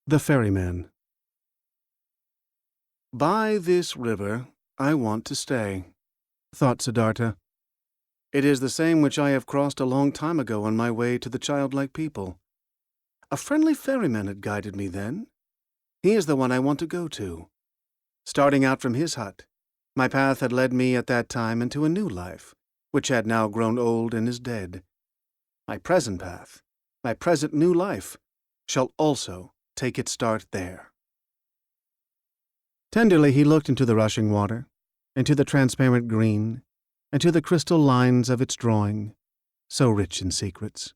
The Ferryman. By this river I want to stay, thought Siddhartha. It is the same which I have crossed a long time ago on my way to the childlike people. A friendly ferryman had guided me then. He is the one I want to go to. Starting out from his hut, my path had led me at that time into a new life, which had now grown old and is dead. My present path, my present new life, shall also take its start there. Tenderly he looked into the rushing water, into the transparent green, and to the crystal lines of its drawing, so rich in secrets.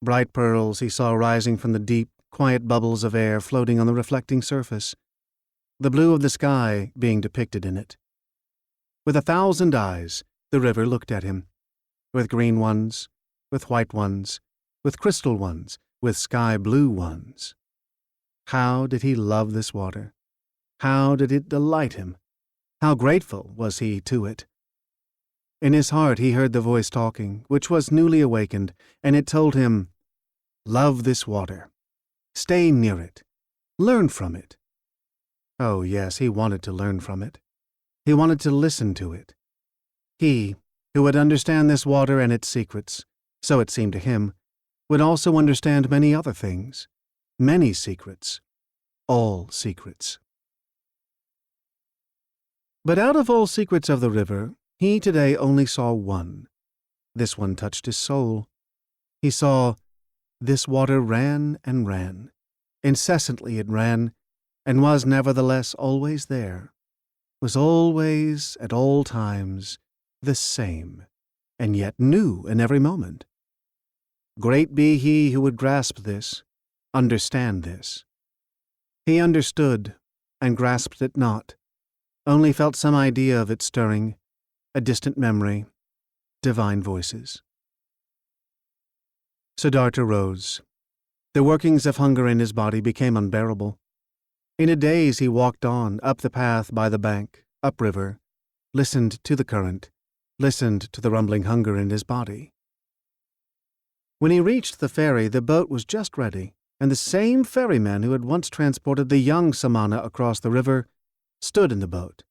Bright pearls he saw rising from the deep, quiet bubbles of air floating on the reflecting surface, the blue of the sky being depicted in it. With 1,000 eyes, the river looked at him, with green ones, with white ones, with crystal ones, with sky-blue ones. How did he love this water? How did it delight him? How grateful was he to it? In his heart he heard the voice talking, which was newly awakened, and it told him, "Love this water. Stay near it. Learn from it." Oh, yes, he wanted to learn from it. He wanted to listen to it. He, who would understand this water and its secrets, so it seemed to him, would also understand many other things, many secrets, all secrets. But out of all secrets of the river, he today only saw one. This one touched his soul. He saw, this water ran and ran. Incessantly it ran, and was nevertheless always there, was always, at all times, the same, and yet new in every moment. Great be he who would grasp this, understand this. He understood, and grasped it not, only felt some idea of it stirring, a distant memory, divine voices. Siddhartha rose. The workings of hunger in his body became unbearable. In a daze he walked on, up the path by the bank, upriver, listened to the current, listened to the rumbling hunger in his body. When he reached the ferry, the boat was just ready, and the same ferryman who had once transported the young Samana across the river stood in the boat.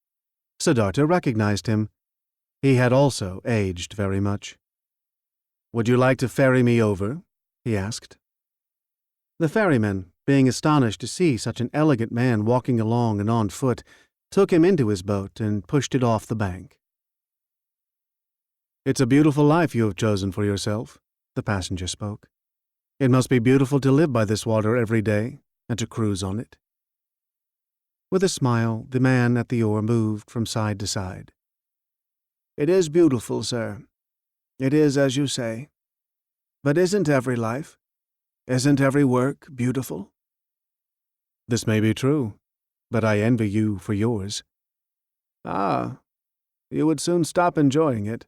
Siddhartha recognized him. He had also aged very much. "Would you like to ferry me over?" he asked. The ferryman, being astonished to see such an elegant man walking along and on foot, took him into his boat and pushed it off the bank. "It's a beautiful life you have chosen for yourself," the passenger spoke. "It must be beautiful to live by this water every day and to cruise on it." With a smile, the man at the oar moved from side to side. "It is beautiful, sir. It is as you say. But isn't every life, isn't every work beautiful?" "This may be true, but I envy you for yours." "Ah, you would soon stop enjoying it.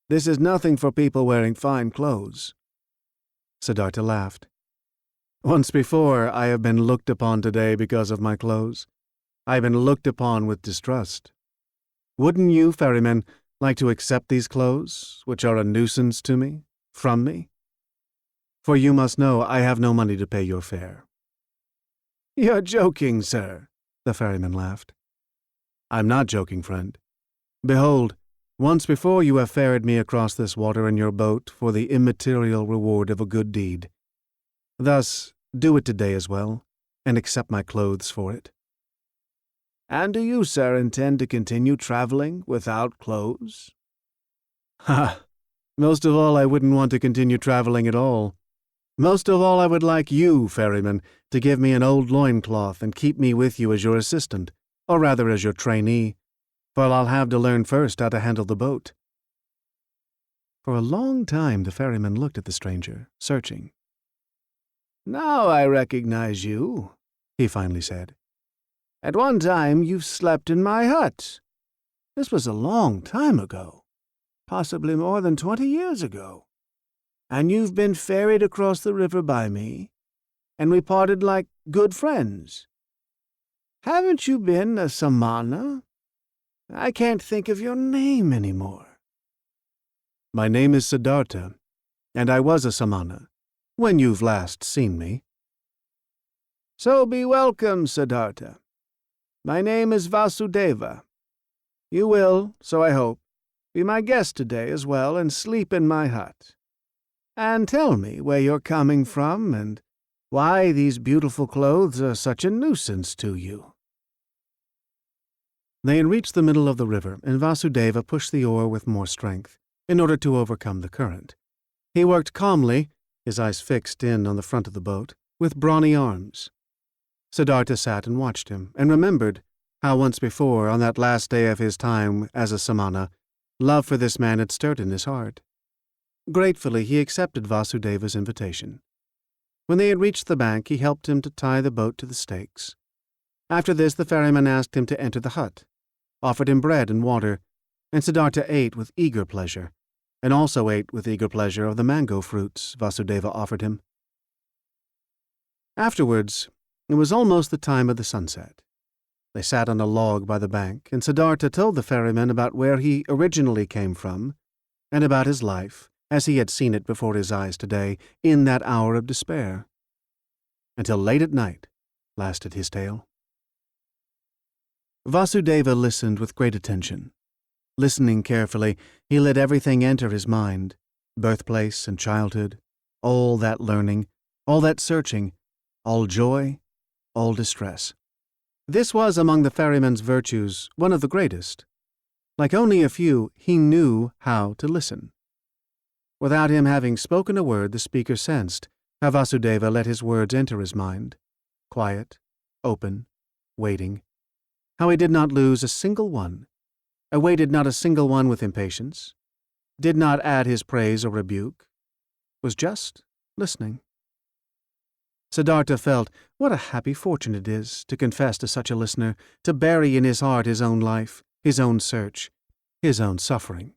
This is nothing for people wearing fine clothes." Siddhartha laughed. "Once before I have been looked upon today because of my clothes. I have been looked upon with distrust. Wouldn't you, ferryman, like to accept these clothes, which are a nuisance to me, from me? For you must know I have no money to pay your fare." "You're joking, sir," the ferryman laughed. "I'm not joking, friend. Behold, once before you have ferried me across this water in your boat for the immaterial reward of a good deed. Thus, do it today as well, and accept my clothes for it." "And do you, sir, intend to continue traveling without clothes?" "Ha! Most of all I wouldn't want to continue traveling at all. Most of all I would like you, ferryman, to give me an old loincloth and keep me with you as your assistant, or rather as your trainee, for I'll have to learn first how to handle the boat." For a long time the ferryman looked at the stranger, searching. "Now I recognize you," he finally said. "At one time you slept in my hut. This was a long time ago, possibly more than 20 years ago. And you've been ferried across the river by me, and we parted like good friends. Haven't you been a Samana? I can't think of your name anymore." "My name is Siddhartha, and I was a Samana, when you've last seen me." So be welcome, Siddhartha. My name is Vasudeva. You will, so I hope, be my guest today as well and sleep in my hut. And tell me where you're coming from and why these beautiful clothes are such a nuisance to you." They had reached the middle of the river, and Vasudeva pushed the oar with more strength, in order to overcome the current. He worked calmly, his eyes fixed in on the front of the boat, with brawny arms. Siddhartha sat and watched him, and remembered how once before, on that last day of his time as a samana, love for this man had stirred in his heart. Gratefully he accepted Vasudeva's invitation. When they had reached the bank, he helped him to tie the boat to the stakes. After this, the ferryman asked him to enter the hut, offered him bread and water, and Siddhartha ate with eager pleasure, and also ate with eager pleasure of the mango fruits Vasudeva offered him. Afterwards, it was almost the time of the sunset. They sat on a log by the bank, and Siddhartha told the ferryman about where he originally came from, and about his life, as he had seen it before his eyes today, in that hour of despair. Until late at night lasted his tale. Vasudeva listened with great attention. Listening carefully, he let everything enter his mind, birthplace and childhood, all that learning, all that searching, all joy, all distress. This was among the ferryman's virtues one of the greatest. Like only a few, he knew how to listen. Without him having spoken a word, the speaker sensed how Vasudeva let his words enter his mind, quiet, open, waiting, how he did not lose a single one, awaited not a single one with impatience, did not add his praise or rebuke, was just listening. Siddhartha felt what a happy fortune it is to confess to such a listener, to bury in his heart his own life, his own search, his own suffering.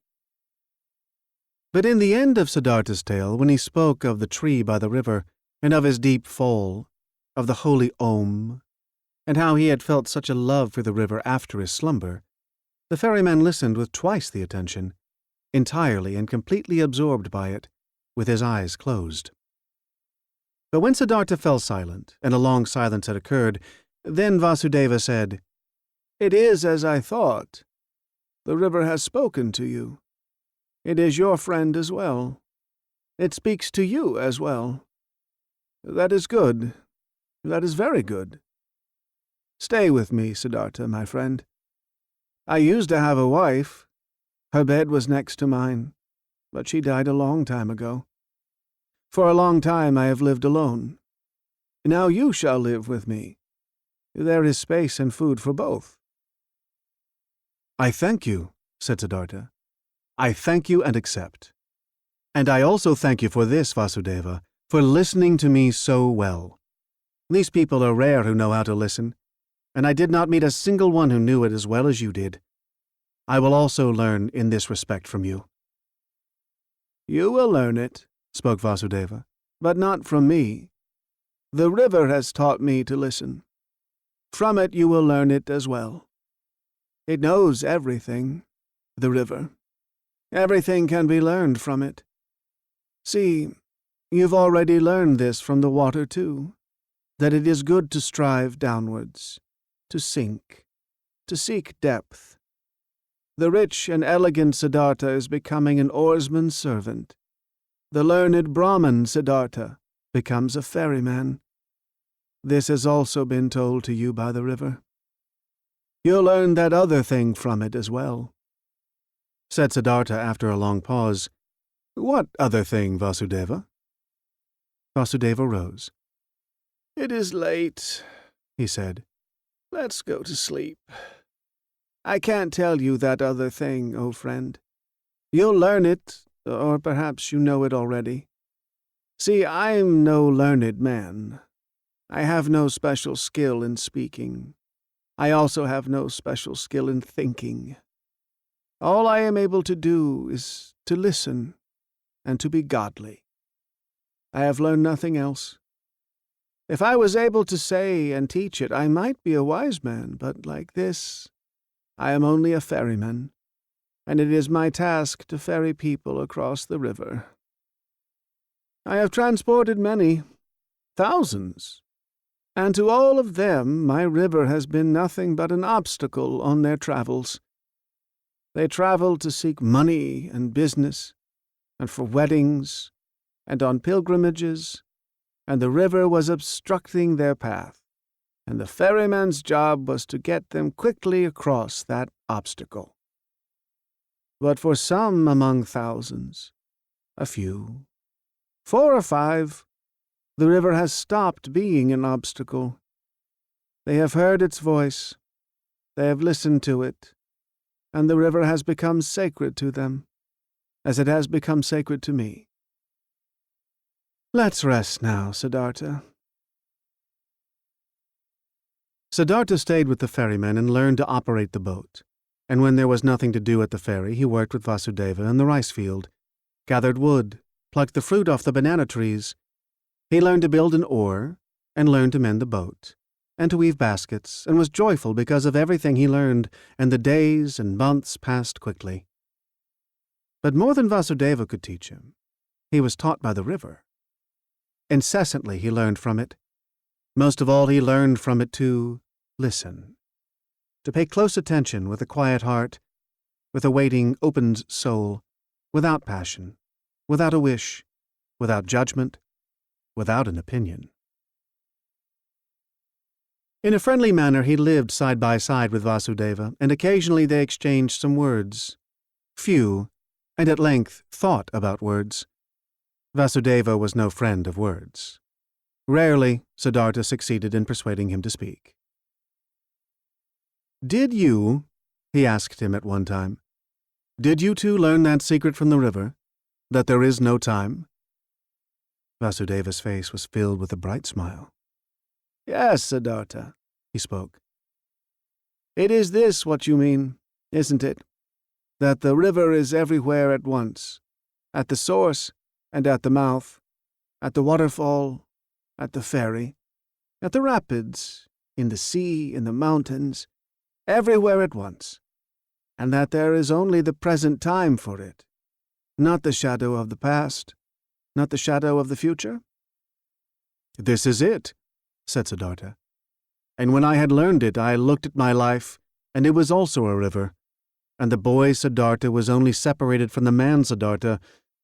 But in the end of Siddhartha's tale, when he spoke of the tree by the river, and of his deep fall, of the holy Om, and how he had felt such a love for the river after his slumber, the ferryman listened with twice the attention, entirely and completely absorbed by it, with his eyes closed. But when Siddhartha fell silent, and a long silence had occurred, then Vasudeva said, "It is as I thought. The river has spoken to you. It is your friend as well. It speaks to you as well. That is good. That is very good. Stay with me, Siddhartha, my friend. I used to have a wife. Her bed was next to mine, but she died a long time ago. For a long time I have lived alone. Now you shall live with me. There is space and food for both." "I thank you," said Siddhartha. "I thank you and accept. And I also thank you for this, Vasudeva, for listening to me so well. These people are rare who know how to listen, and I did not meet a single one who knew it as well as you did. I will also learn in this respect from you." "You will learn it," spoke Vasudeva, "but not from me. The river has taught me to listen. From it you will learn it as well. It knows everything, the river. Everything can be learned from it. See, you've already learned this from the water too, that it is good to strive downwards, to sink, to seek depth. The rich and elegant Siddhartha is becoming an oarsman's servant. The learned Brahmin Siddhartha becomes a ferryman. This has also been told to you by the river. You'll learn that other thing from it as well," said Siddhartha after a long pause. "What other thing, Vasudeva?" Vasudeva rose. "It is late," he said. "Let's go to sleep. I can't tell you that other thing, O friend. You'll learn it, or perhaps you know it already. See, I'm no learned man. I have no special skill in speaking. I also have no special skill in thinking. All I am able to do is to listen and to be godly. I have learned nothing else. If I was able to say and teach it, I might be a wise man, but like this, I am only a ferryman, and it is my task to ferry people across the river. I have transported many, thousands, And to all of them my river has been nothing but an obstacle on their travels. They traveled to seek money and business, and for weddings, and on pilgrimages, and the river was obstructing their path, and the ferryman's job was to get them quickly across that obstacle. But for some among thousands, a few, 4 or 5, the river has stopped being an obstacle. They have heard its voice, they have listened to it, and the river has become sacred to them, as it has become sacred to me. Let's rest now, Siddhartha. Siddhartha stayed with the ferryman and learned to operate the boat, and when there was nothing to do at the ferry, he worked with Vasudeva in the rice field, gathered wood, plucked the fruit off the banana trees. He learned to build an oar, and learned to mend the boat, and to weave baskets, and was joyful because of everything he learned, and the days and months passed quickly. But more than Vasudeva could teach him, he was taught by the river. Incessantly he learned from it. Most of all, he learned from it to listen, to pay close attention with a quiet heart, with a waiting, opened soul, without passion, without a wish, without judgment, without an opinion. In a friendly manner he lived side by side with Vasudeva, and occasionally they exchanged some words. Few, and at length thought about words. Vasudeva was no friend of words. Rarely Siddhartha succeeded in persuading him to speak. "Did you," he asked him at one time, "did you too learn that secret from the river, that there is no time?" Vasudeva's face was filled with a bright smile. "Yes, Siddhartha," he spoke. "It is this what you mean, isn't it? That the river is everywhere at once, at the source and at the mouth, at the waterfall, at the ferry, at the rapids, in the sea, in the mountains, everywhere at once, and that there is only the present time for it, not the shadow of the past, not the shadow of the future?" "This is it," said Siddhartha. "And when I had learned it, I looked at my life, and it was also a river, and the boy Siddhartha was only separated from the man Siddhartha,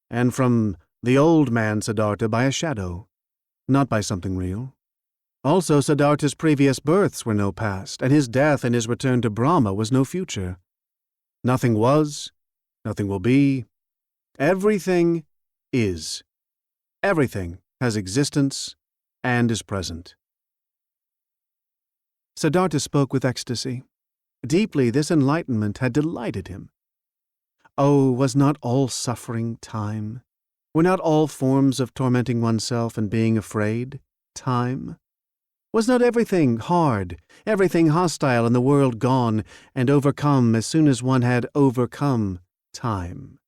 and from the old man Siddhartha by a shadow, not by something real. Also Siddhartha's previous births were no past, and his death and his return to Brahma was no future. Nothing was, nothing will be. Everything is. Everything has existence and is present." Siddhartha spoke with ecstasy. Deeply this enlightenment had delighted him. Oh, was not all suffering time? Were not all forms of tormenting oneself and being afraid time? Was not everything hard, everything hostile in the world gone and overcome as soon as one had overcome time?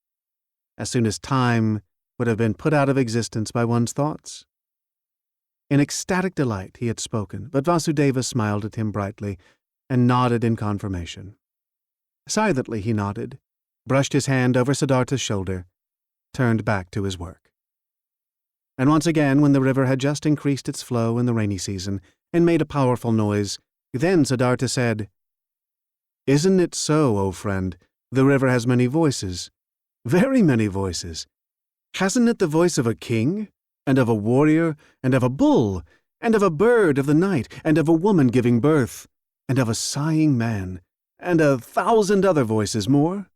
As soon as time would have been put out of existence by one's thoughts? In ecstatic delight he had spoken, but Vasudeva smiled at him brightly and nodded in confirmation. Silently he nodded, brushed his hand over Siddhartha's shoulder, turned back to his work. And once again, when the river had just increased its flow in the rainy season and made a powerful noise, then Siddhartha said, "Isn't it so, O friend? The river has many voices, very many voices. Hasn't it the voice of a king, and of a warrior, and of a bull, and of a bird of the night, and of a woman giving birth, and of a sighing man, and 1,000 other voices more?"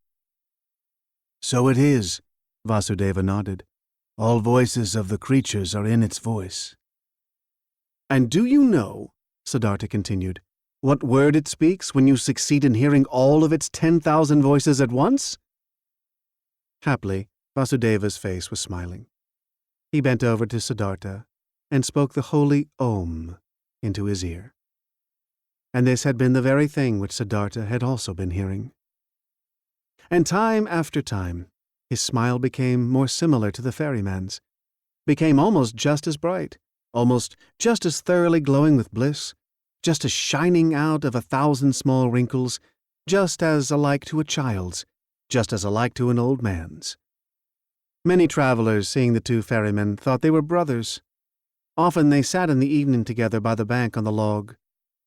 "So it is," Vasudeva nodded. "All voices of the creatures are in its voice." "And do you know," Siddhartha continued, "what word it speaks when you succeed in hearing all of its 10,000 voices at once?" Happily, Vasudeva's face was smiling. He bent over to Siddhartha and spoke the holy Om into his ear. And this had been the very thing which Siddhartha had also been hearing. And time after time, his smile became more similar to the ferryman's, became almost just as bright, almost just as thoroughly glowing with bliss, just as shining out of 1,000 small wrinkles, just as alike to a child's, just as alike to an old man's. Many travelers, seeing the two ferrymen, thought they were brothers. Often they sat in the evening together by the bank on the log,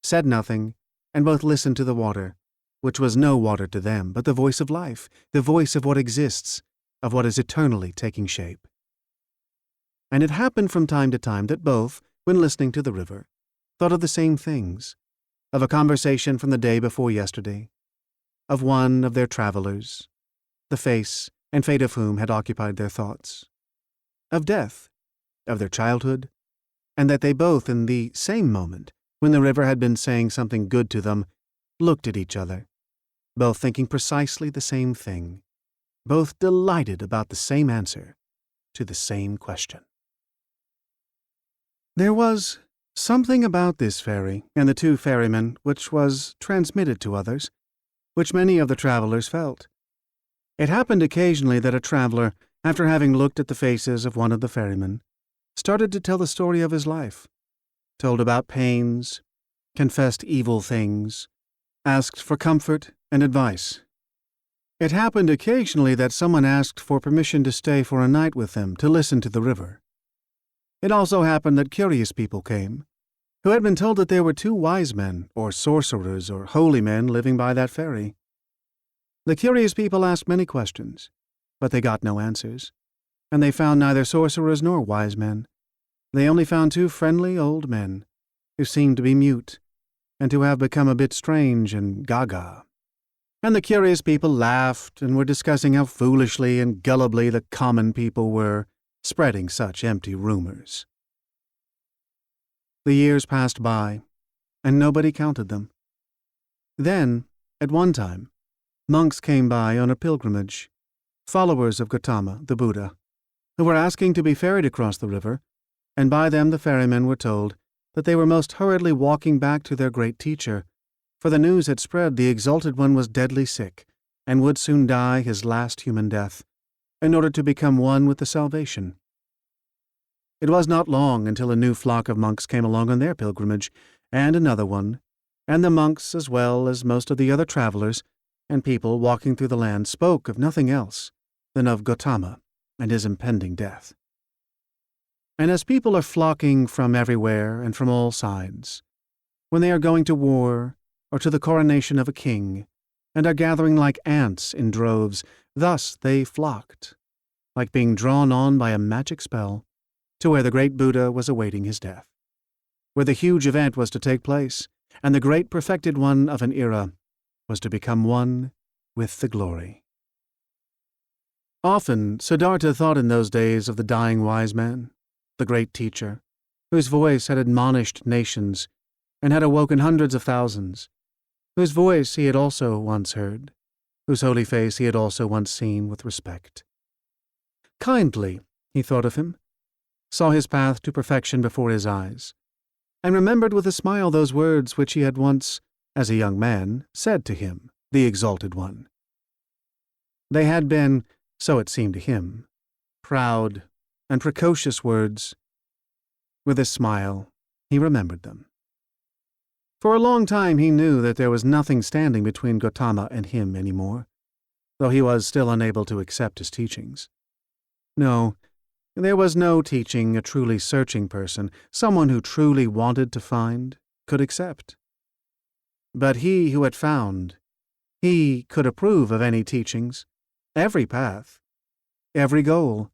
said nothing, and both listened to the water, which was no water to them, but the voice of life, the voice of what exists, of what is eternally taking shape. And it happened from time to time that both, when listening to the river, thought of the same things, of a conversation from the day before yesterday, of one of their travelers, the face and fate of whom had occupied their thoughts, of death, of their childhood, and that they both, in the same moment, when the river had been saying something good to them, looked at each other, both thinking precisely the same thing, both delighted about the same answer to the same question. There was something about this ferry and the two ferrymen which was transmitted to others, which many of the travelers felt. It happened occasionally that a traveler, after having looked at the faces of one of the ferrymen, started to tell the story of his life, told about pains, confessed evil things, asked for comfort and advice. It happened occasionally that someone asked for permission to stay for a night with them to listen to the river. It also happened that curious people came, who had been told that there were two wise men, or sorcerers, or holy men living by that ferry. The curious people asked many questions, but they got no answers, and they found neither sorcerers nor wise men. They only found two friendly old men, who seemed to be mute, and to have become a bit strange and gaga. And the curious people laughed and were discussing how foolishly and gullibly the common people were, spreading such empty rumors. The years passed by, and nobody counted them. Then, at one time, monks came by on a pilgrimage, followers of Gautama, the Buddha, who were asking to be ferried across the river, and by them the ferrymen were told that they were most hurriedly walking back to their great teacher, for the news had spread the exalted one was deadly sick, and would soon die his last human death, in order to become one with the salvation. It was not long until a new flock of monks came along on their pilgrimage, and another one, and the monks, as well as most of the other travelers and people walking through the land, spoke of nothing else than of Gautama and his impending death. And as people are flocking from everywhere and from all sides, when they are going to war or to the coronation of a king, and are gathering like ants in droves, thus they flocked, like being drawn on by a magic spell, to where the great Buddha was awaiting his death, where the huge event was to take place, and the great perfected one of an era was to become one with the glory. Often Siddhartha thought in those days of the dying wise man, the great teacher, whose voice had admonished nations and had awoken hundreds of thousands, whose voice he had also once heard, whose holy face he had also once seen with respect. Kindly he thought of him, saw his path to perfection before his eyes, and remembered with a smile those words which he had once, as a young man, said to him, the exalted one. They had been, so it seemed to him, proud and precocious words. With a smile, he remembered them. For a long time he knew that there was nothing standing between Gautama and him any more, though he was still unable to accept his teachings. No, there was no teaching a truly searching person, someone who truly wanted to find, could accept. But he who had found, he could approve of any teachings, every path, every goal.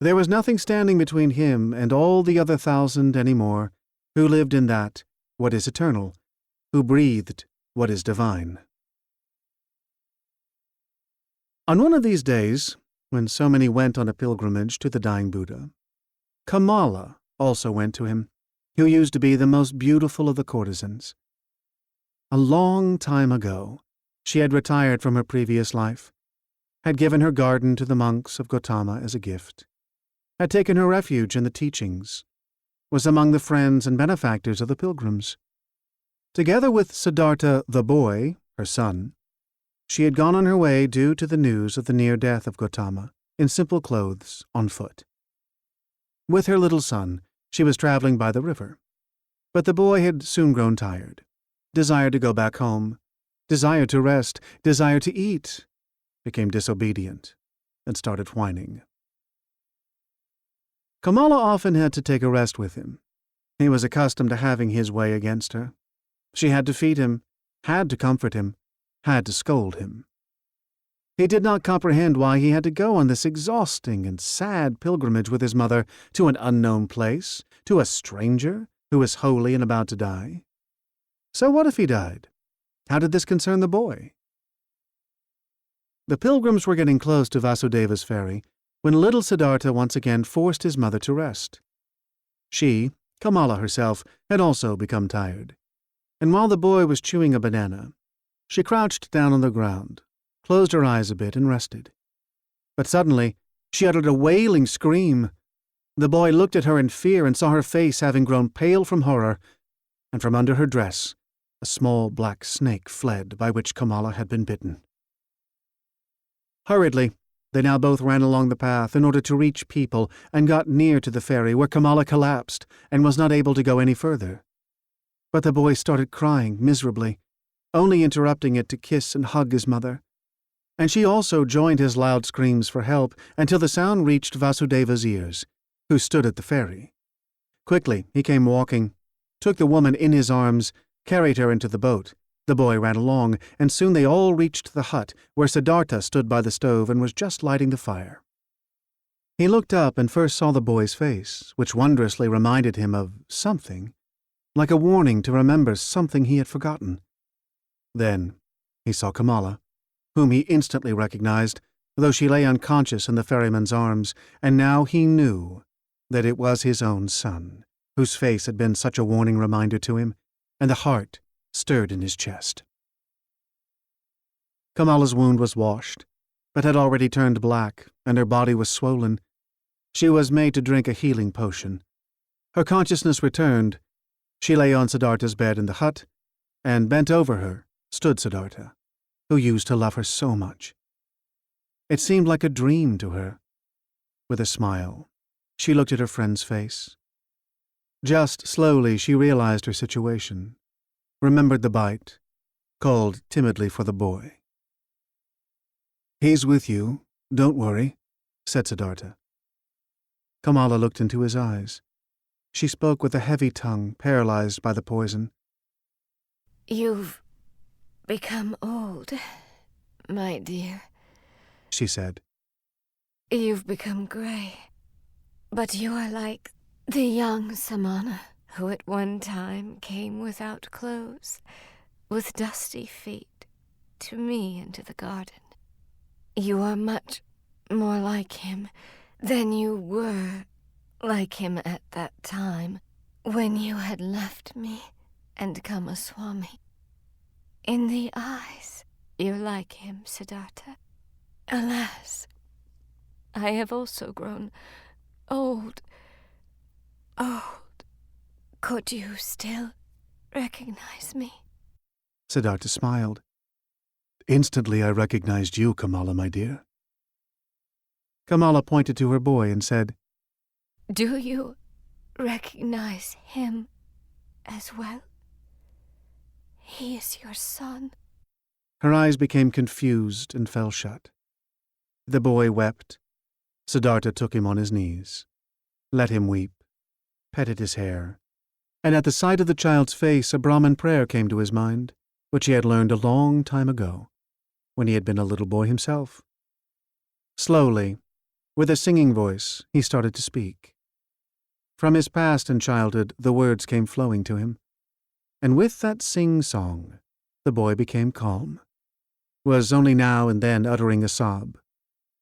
There was nothing standing between him and all the other 1,000 any more, who lived in that, what is eternal, who breathed what is divine. On one of these days, when so many went on a pilgrimage to the dying Buddha, Kamala also went to him, who used to be the most beautiful of the courtesans. A long time ago, she had retired from her previous life, had given her garden to the monks of Gautama as a gift, had taken her refuge in the teachings, was among the friends and benefactors of the pilgrims. Together with Siddhartha the boy, her son, she had gone on her way due to the news of the near death of Gautama, in simple clothes, on foot. With her little son, she was traveling by the river, but the boy had soon grown tired, desired to go back home, desired to rest, desired to eat, became disobedient, and started whining. Kamala often had to take a rest with him. He was accustomed to having his way against her. She had to feed him, had to comfort him, had to scold him. He did not comprehend why he had to go on this exhausting and sad pilgrimage with his mother to an unknown place, to a stranger who was holy and about to die. So what if he died? How did this concern the boy? The pilgrims were getting close to Vasudeva's ferry when little Siddhartha once again forced his mother to rest. She, Kamala herself, had also become tired, and while the boy was chewing a banana, she crouched down on the ground, closed her eyes a bit, and rested. But suddenly, she uttered a wailing scream. The boy looked at her in fear and saw her face having grown pale from horror, and from under her dress, a small black snake fled by which Kamala had been bitten. Hurriedly, they now both ran along the path in order to reach people and got near to the ferry where Kamala collapsed and was not able to go any further. But the boy started crying miserably, only interrupting it to kiss and hug his mother. And she also joined his loud screams for help until the sound reached Vasudeva's ears, who stood at the ferry. Quickly, he came walking, took the woman in his arms, carried her into the boat. The boy ran along, and soon they all reached the hut where Siddhartha stood by the stove and was just lighting the fire. He looked up and first saw the boy's face, which wondrously reminded him of something, like a warning to remember something he had forgotten. Then he saw Kamala, whom he instantly recognized, though she lay unconscious in the ferryman's arms, and now he knew that it was his own son, whose face had been such a warning reminder to him, and the heart stirred in his chest. Kamala's wound was washed, but had already turned black, and her body was swollen. She was made to drink a healing potion. Her consciousness returned. She lay on Siddhartha's bed in the hut, and bent over her stood Siddhartha, who used to love her so much. It seemed like a dream to her. With a smile, she looked at her friend's face. Just slowly she realized her situation, remembered the bite, called timidly for the boy. "He's with you, don't worry," said Siddhartha. Kamala looked into his eyes. She spoke with a heavy tongue paralyzed by the poison. "You've become old, my dear," she said. "You've become gray, but you are like the young Samana, who at one time came without clothes, with dusty feet, to me into the garden. You are much more like him than you were like him at that time when you had left me and come a Swami. In the eyes, you're like him, Siddhartha. Alas, I have also grown old. Could you still recognize me?" Siddhartha smiled. "Instantly I recognized you, Kamala, my dear." Kamala pointed to her boy and said, "Do you recognize him as well? He is your son." Her eyes became confused and fell shut. The boy wept. Siddhartha took him on his knees, let him weep, petted his hair, and at the sight of the child's face a Brahmin prayer came to his mind, which he had learned a long time ago, when he had been a little boy himself. Slowly, with a singing voice, he started to speak. From his past and childhood, the words came flowing to him, and with that sing-song, the boy became calm, was only now and then uttering a sob,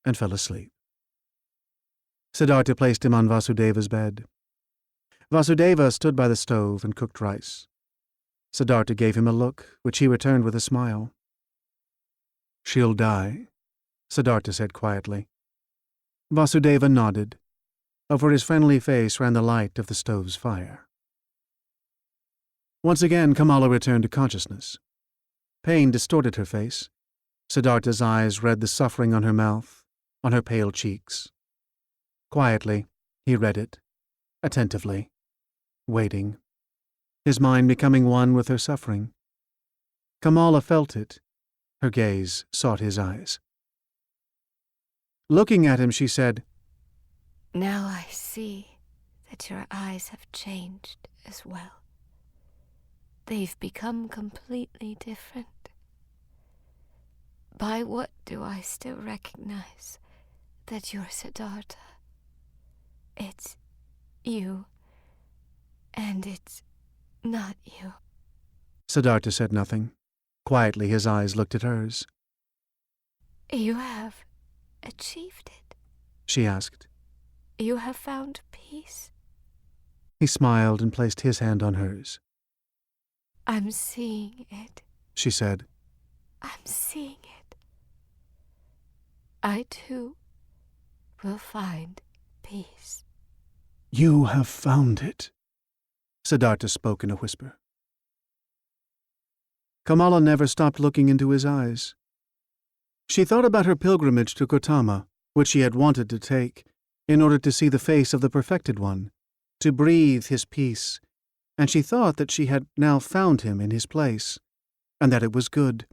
and fell asleep. Siddhartha placed him on Vasudeva's bed. Vasudeva stood by the stove and cooked rice. Siddhartha gave him a look, which he returned with a smile. "She'll die," Siddhartha said quietly. Vasudeva nodded. Over his friendly face ran the light of the stove's fire. Once again Kamala returned to consciousness. Pain distorted her face. Siddhartha's eyes read the suffering on her mouth, on her pale cheeks. Quietly, he read it, attentively, waiting, his mind becoming one with her suffering. Kamala felt it. Her gaze sought his eyes. Looking at him, she said, "Now I see that your eyes have changed as well. They've become completely different. By what do I still recognize that you're Siddhartha? It's you, and it's not you. Siddhartha said nothing. Quietly his eyes looked at hers. You have achieved it, She asked. You have found peace. He smiled and placed his hand on hers. I'm seeing it. She said. I'm seeing it. I too will find peace. You have found it, Siddhartha spoke in a whisper. Kamala never stopped looking into his eyes. She thought about her pilgrimage to Gautama, which she had wanted to take, in order to see the face of the perfected one, to breathe his peace, and she thought that she had now found him in his place, and that it was good,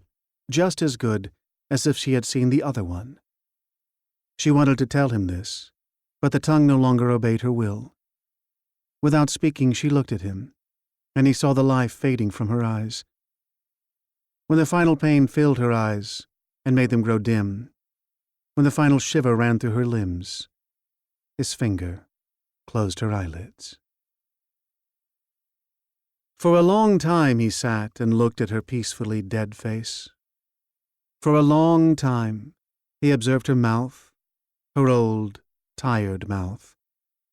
just as good as if she had seen the other one. She wanted to tell him this, but the tongue no longer obeyed her will. Without speaking, she looked at him, and he saw the life fading from her eyes. When the final pain filled her eyes and made them grow dim, when the final shiver ran through her limbs, his finger closed her eyelids. For a long time he sat and looked at her peacefully dead face. For a long time he observed her mouth, her old, tired mouth,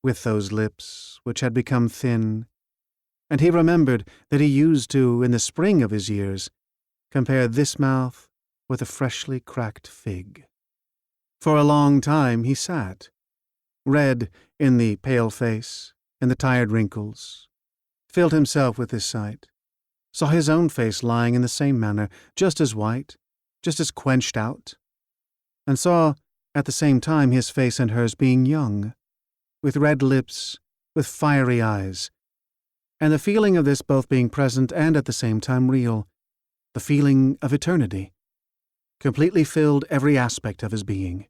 with those lips which had become thin, and he remembered that he used to, in the spring of his years, compare this mouth with a freshly cracked fig. For a long time he sat, read in the pale face, in the tired wrinkles, filled himself with his sight, saw his own face lying in the same manner, just as white, just as quenched out, and saw at the same time his face and hers being young, with red lips, with fiery eyes, and the feeling of this both being present and at the same time real, the feeling of eternity, completely filled every aspect of his being.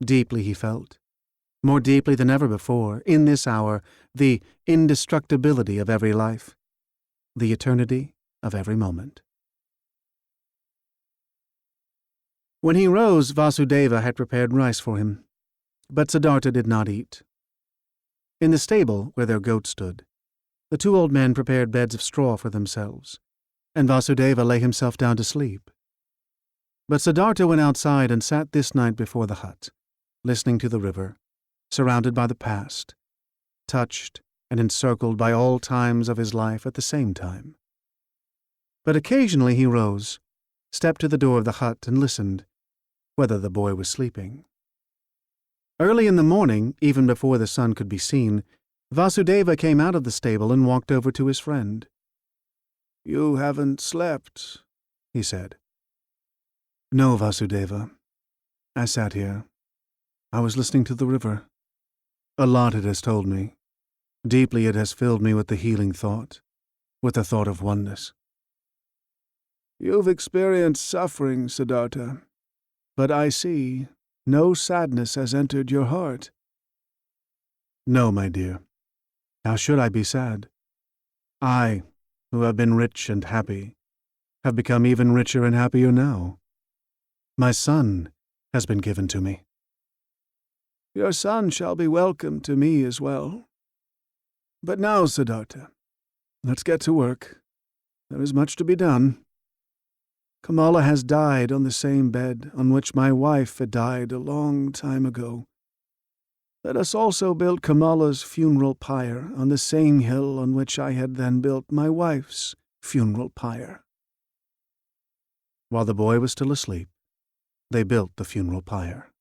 Deeply he felt, more deeply than ever before, in this hour, the indestructibility of every life, the eternity of every moment. When he rose, Vasudeva had prepared rice for him, but Siddhartha did not eat. In the stable where their goat stood, the two old men prepared beds of straw for themselves, and Vasudeva lay himself down to sleep. But Siddhartha went outside and sat this night before the hut, listening to the river, surrounded by the past, touched and encircled by all times of his life at the same time. But occasionally he rose, stepped to the door of the hut and listened, whether the boy was sleeping. Early in the morning, even before the sun could be seen, Vasudeva came out of the stable and walked over to his friend. "You haven't slept," he said. "No, Vasudeva. I sat here. I was listening to the river. A lot it has told me. Deeply it has filled me with the healing thought, with the thought of oneness." "You've experienced suffering, Siddhartha, but I see no sadness has entered your heart." "No, my dear. How should I be sad? I, who have been rich and happy, have become even richer and happier now. My son has been given to me." "Your son shall be welcome to me as well. But now, Siddhartha, let's get to work. There is much to be done. Kamala has died on the same bed on which my wife had died a long time ago. Let us also build Kamala's funeral pyre on the same hill on which I had then built my wife's funeral pyre." While the boy was still asleep, they built the funeral pyre.